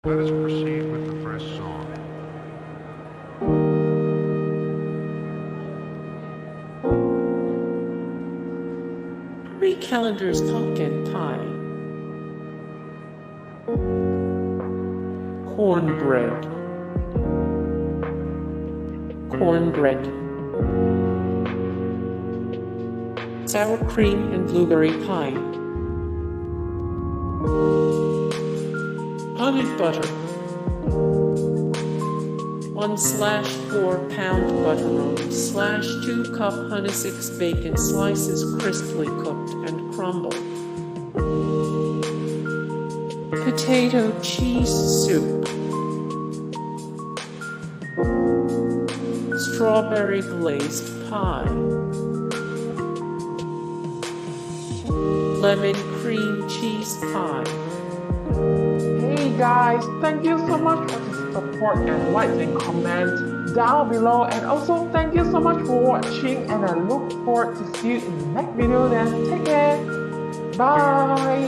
Let us proceed with the first song. Marie Callender's pumpkin pie. Cornbread. Cornbread. Sour cream and blueberry pie. Honey butter. 1/4 pound buttermilk / 2 cup honey 6 bacon slices crisply cooked and crumbled. Potato cheese soup. Strawberry glazed pie. Lemon cream cheese pie. Hey guys, thank you so much for the support and likes and comment down below, and also thank you so much for watching, and I look forward to see you in the next video. Then take care, bye.